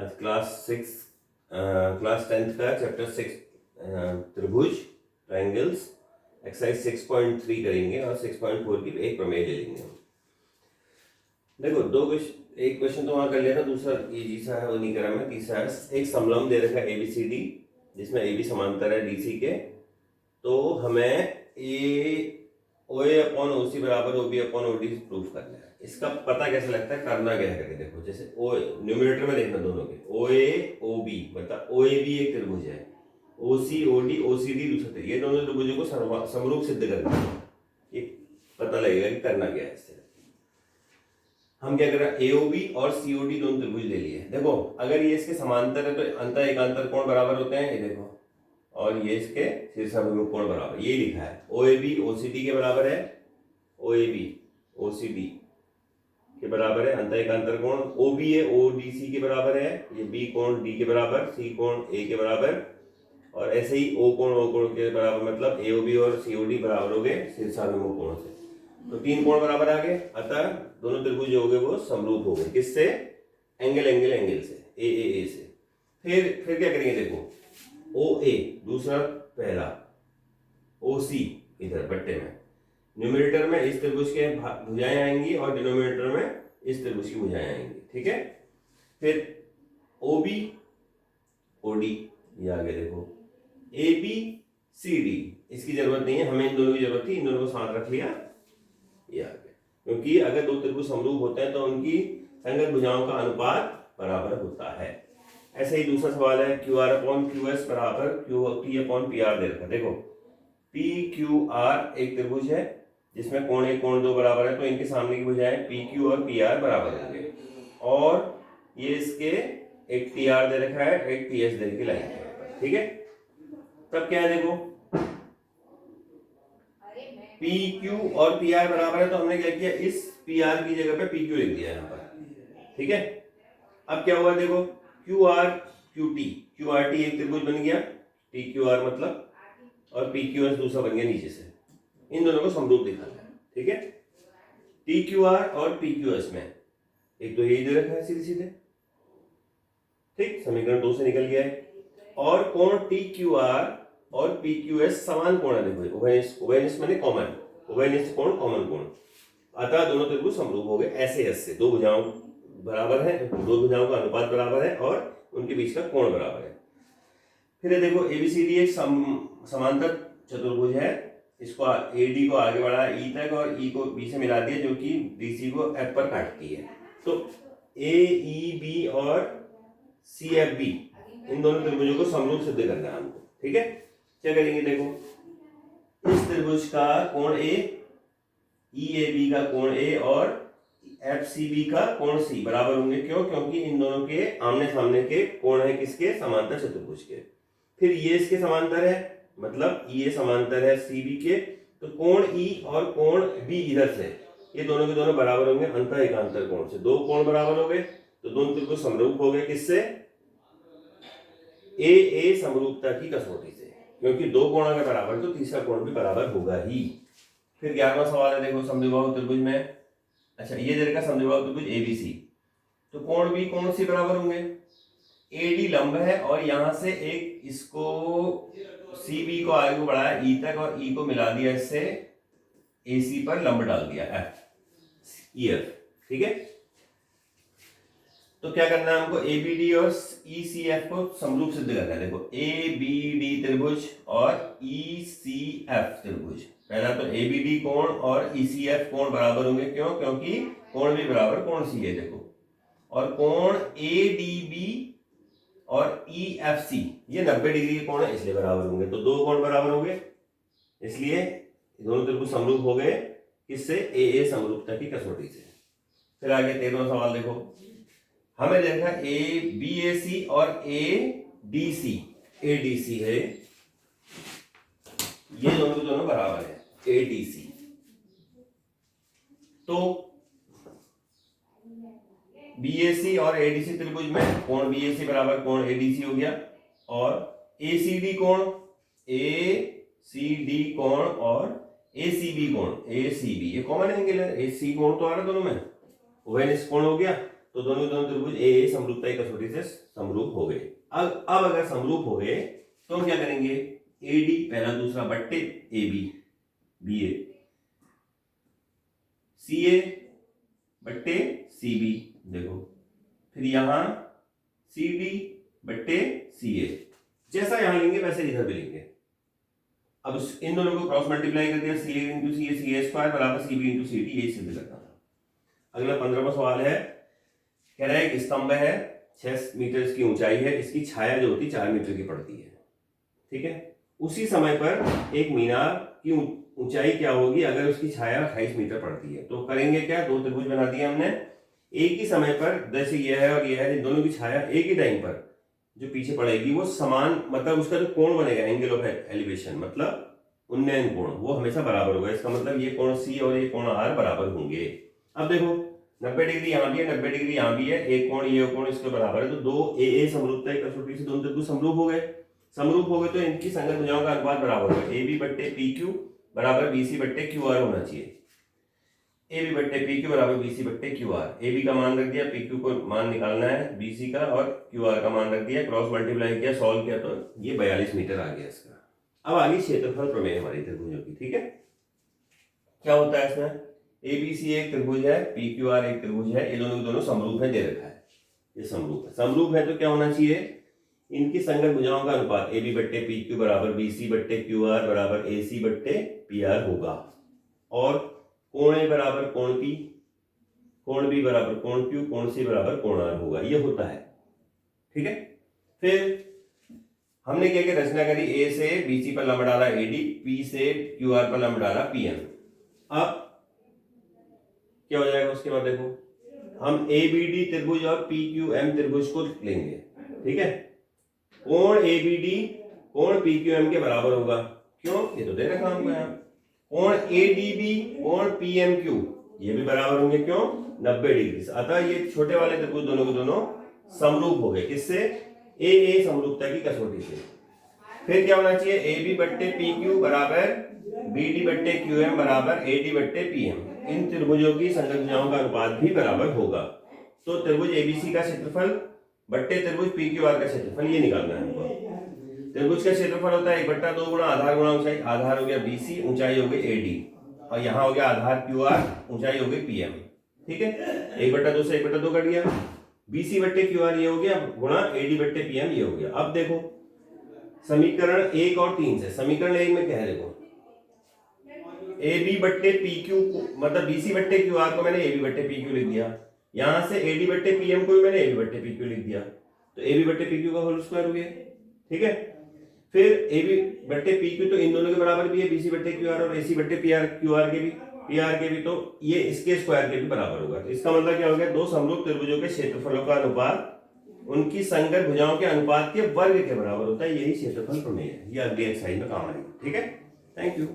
आज class 10th का chapter 6 त्रिभुज ट्रायंगल्स एक्सरसाइज 6.3 करेंगे और 6.4 की एक प्रमेय ले लेंगे। देखो एक क्वेश्चन तो वहां कर लिया था, दूसरा इजी सा है वो नहीं करा मैं। तीसरा है एक समलंब दे रखा है ABCD जिसमें AB समांतर है DC के, तो हमें OA अपॉन OC बराबर OB अपॉन OD प्रूफ करना है। इसका पता कैसे लगता है, करना क्या है करके देखो। जैसे ओ न्यूमरेटर में देखना दोनों के OA OB मतलब OAB एक त्रिभुज है, OC OD OCD दूसरा त्रिभुज, ये दोनों त्रिभुजों को समरूप सिद्ध करना है। ये पता लगेगा कि करना क्या है। इससे हम क्या कर रहे हैं, AOB और COD दोनों त्रिभुज ले लिए। देखो अगर ये इसके समांतर है तो अंतर एकांतर कोण बराबर होते हैं, ये देखो, और ये इसके शीर्षाभिमुख कोण बराबर, ये लिखा है। OAB OCD के बराबर है, OAB OCD के बराबर है अंतर एकांतर कोण। OBA ODC के बराबर है, ये B कोण D के बराबर, C कोण A के बराबर, और ऐसे ही O कोण के बराबर, मतलब AOB और COD बराबर हो गए शीर्षाभिमुख कोण से। तो तीन कोण बराबर आ गए, अतः दोनों त्रिभुज जो हो गए वो समरूप हो गए। किससे? एंगल से, AAA से। फिर क्या करेंगे, देखो OA दूसरा पहला, OC इधर बट्टे में, न्यूमरेटर में इस त्रिभुज के भुजाएं आएंगी और डिनोमिनेटर में इस त्रिभुज की भुजाएं आएंगी, ठीक है। फिर OB OD ये आगे देखो, AB CD इसकी जरूरत नहीं है, हमें इन दोनों की जरूरत थी, इन दोनों को साथ रख लिया, ये आ गया। क्योंकि अगर दो त्रिभुज समरूप होते हैं तो उनकी संगत भुजाओं का अनुपात बराबर होता है। ऐसे ही दूसरा सवाल है QR अपॉन QS बराबर QT अपॉन PR दे रखा। देखो PQR एक त्रिभुज है जिसमें कोण 1 कोण 2 बराबर है, तो इनके सामने की भुजाएं PQ और PR बराबर होंगे, और ये इसके एक TR दे रखा है, एक TS दे रखी लाइन है, ठीक है। तब क्या है, देखो PQ और PR बराबर है, तो हमने क्या किया, इस PR की जगह पे PQ लिख दिया यहाँ पर, ठीक है। अब क्या हुआ, देखो QR QT QRT एक त्रिभुज बन गया, TQR मतलब, और PQS दूसरा बन गया नीचे से। इन दोनों को समरूप दिखाना है, ठीक है। TQR और PQS में एक तो यही दे रखा है सीधे सीधे, ठीक, समीकरण 2 से निकल गया है। और कोण TQR और PQS समान कोण है, देखो उभयनिष्ठ माने कॉमन, उभयनिष्ठ कोण कॉमन कोण, अतः दोनों त्रिभुज समरूप हो गए। ऐसे दो भुजाओं बराबर है, दो भुजाओं का अनुपात बराबर है और उनके बीच का कोण बराबर है। फिर देखो ABCD एक समांतर चतुर्भुज है, इसको AD को आगे बढ़ा E तक और E को B से मिला दिया, जो कि DC को F पर काटती है। तो AEB और CFB इन दोनों त्रिभुजों को समरूप सिद्ध करना है हमको, ठीक है। क्या करेंगे, देखो इस त्रिभुज का कोण A, EAB का कोण A और FCB का कोण C बराबर होंगे। क्यों? क्योंकि इन दोनों के आमने सामने के कोण है, किसके? समांतर चतुर्भुज के। फिर ये इसके समांतर है, मतलब ये समांतर है CB के, तो कोण E और कोण B इधर से, ये दोनों के दोनों बराबर होंगे अंतर एकांतर कोण से। दो कोण बराबर हो गए तो दोनों त्रिभुज समरूप हो गए, किससे? AA समरूपता की कसौटी से, क्योंकि दो कोण अगर बराबर तो तीसरा कोण भी बराबर होगा ही। फिर 11वां सवाल है, देखो समद्विबाहु त्रिभुज में, अच्छा ये दे रखा समद्विबाहु त्रिभुज ABC, तो कोण B कोण C बराबर होंगे। AD लंब है और यहां से एक इसको CB को आगे बढ़ाया E तक और E को मिला दिया इससे AC पर लंब डाल दिया EF, ठीक है। तो क्या करना है हमको, ABD और ECF को समरूप सिद्ध करना है। देखो ABD त्रिभुज और ECF त्रिभुज, पहला तो ABD कोण और ECF कोण बराबर होंगे। क्यों? क्योंकि कोण भी बराबर कोण C है, देखो, और कोण ADB और EFC ये 90 डिग्री के कोण है, इसलिए बराबर होंगे। तो दो कोण बराबर हो गए, इसलिए दोनों त्रिभुज समरूप हो गए, किससे? AA समरूपता की कसौटी से। फिर आगे 13वां सवाल देखो, हमें देखा ABAC और ADC है, ये दोनों बराबर है ADC, तो BAC और ADC त्रिभुज में कोण BAC बराबर कोण ADC हो गया, और ACD कोण और ACB कोण ACB, ये कॉमन एंगल है, AC कोण तो आ रहा दोनों में, उभयनिष्ठ कोण हो गया, तो दोनों दोनों त्रिभुज ए समरूपता की कसौटी से समरूप हो गए। अब अगर समरूप हो गए तो हम क्या करेंगे, एडी पहला दूसरा बट्टे ए बी, बी ए, सी ए बट्टे सी बी, देखो फिर यहां सी डी बट्टे सी ए, जैसा यहां लेंगे वैसे इधर भी लेंगे। अब इन दोनों को क्रॉस मल्टीप्लाई कर दिया, सी ए इंटू सी ए स्क्वायर बराबर C B into C D, यही सिद्ध करना था। अगला 15वां सवाल है, कह रहा है एक स्तंभ है 6 मीटर इसकी ऊंचाई है, इसकी छाया जो होती 4 मीटर की पड़ती है, ठीक है। उसी समय पर एक मीनार की ऊंचाई क्या होगी अगर उसकी छाया 28 मीटर पड़ती है। तो करेंगे क्या, दो त्रिभुज बना दिए हमने, एक ही समय पर जैसे यह है और यह है, दोनों की छाया एक ही टाइम पर जो पीछे पड़ेगी वो समान, मतलब उसका जो कोण बनेगा एंगल ऑफ एलिवेशन मतलब उन्नयन कोण, वो हमेशा बराबर होगा। इसका मतलब ये कोण सी और ये कोण आर बराबर होंगे। अब देखो 90 डिग्री यहाँ भी है, 90 डिग्री यहाँ भी है, एक कोण ये कोण इसके बराबर है, तो दो ए समरूपता की कसौटी से दोनों त्रिभुज समरूप हो गए। समरूप हो गए तो इनकी संगत भुजाओं का अनुपात बराबर होगा, ए बी बट्टे पी क्यू बराबर बी सी बट्टे क्यू आर होना चाहिए। ए बी बट्टे पी क्यू बराबर बी सी बट्टे क्यू आर, ए बी का मान रख दिया, पी क्यू को मान निकालना है बी सी का, और क्यू आर का मान रख दिया, क्रॉस मल्टीप्लाई किया, सॉल्व किया तो ये 42 मीटर आ गया इसका। अब आगे क्षेत्रफल प्रमेय हमारी त्रिभुजों की, ठीक है। क्या होता है इसमें, ए बी सी एक त्रिभुज है, पी क्यू आर एक त्रिभुज है, ये दोनों दोनों समरूप है, दे रखा है, ये समरूप है। समरूप है तो क्या होना चाहिए, इनकी संगत भुजाओं का अनुपात ए बी बट्टे पी क्यू बराबर बी सी बट्टे क्यू आर बराबर ए सी बट्टे पी आर होगा, और कोण ए बराबर कोण पी, कोण बी बराबर कोण क्यू, कोण सी बराबर कोण आर होगा, ये होता है, ठीक है। फिर हमने क्या क्या रचना करी, ए से बी सी पर लंब डाला एडी, पी से क्यू आर पर लंब डाला पी एम। अब क्या हो जाएगा उसके बाद, देखो हम ए बी डी त्रिभुज और पी क्यू एम त्रिभुज को लेंगे, ठीक है। कोण ए बी डी कोण पी क्यू एम के बराबर होगा, क्यों, ये तो दे रखा हमको यहाँ। कोण ए डी बी कोण पी एम क्यू ये भी बराबर होंगे, क्यों, 90 डिग्री से। अतः ये छोटे वाले त्रिभुज दोनों के दोनों समरूप हो गए, किससे, ए समरूपता की कसौटी से। फिर क्या होना चाहिए, ए बी बट्टे पी क्यू बराबर बी डी बट्टे क्यू एम बराबर ए डी बट्टे पी एम, इन त्रिभुजों की संगत भुजाओं का अनुपात भी बराबर होगा। तो त्रिभुज एबीसी का क्षेत्रफल बट्टे त्रिभुज पी क्यू आर का क्षेत्रफल, ये निकालना है हमको। त्रिभुज का क्षेत्रफल होता है 1/2 गुणा आधार गुणा ऊंचाई, आधार हो गया बीसी, ऊंचाई हो गई एडी, और यहाँ हो गया आधार क्यू आर, ऊंचाई हो गई पीएम, ठीक है। 1/2 से 1/2 कट गया, बीसी बट्टे क्यू आर ये हो गया, गुणा एडी बट्टे पीएम ये हो गया। अब देखो समीकरण 1 और 3 से, समीकरण 1 में क्या है, देखो ए बी बट्टे पी क्यू मतलब बीसी बट्टे क्यू आर को मैंने ए बी बट्टे पी क्यू लिख दिया, यहां से एडी बट्टे पीएम को भी मैंने ए बी बट्टे पी क्यू लिख दिया, तो ए बी बट्टे पी क्यू का होल स्क्वायर हो गया, ठीक है। फिर ए बी बट्टे पी क्यू तो इन दोनों के बराबर भी है, बीसी बट्टे क्यू आर, और एसी बट्टे पी आर क्यू आर के भी, तो ये इसके स्क्वायर के भी बराबर होगा। तो इसका मतलब क्या हो गया, दो समरूप त्रिभुजों के क्षेत्रफलों का अनुपात उनकी संगत भुजाओं के अनुपात के वर्ग के बराबर होता है, यही क्षेत्रफल प्रमेय है। ये अगली एक्सरसाइज में काम आएगा, ठीक है। Thank you.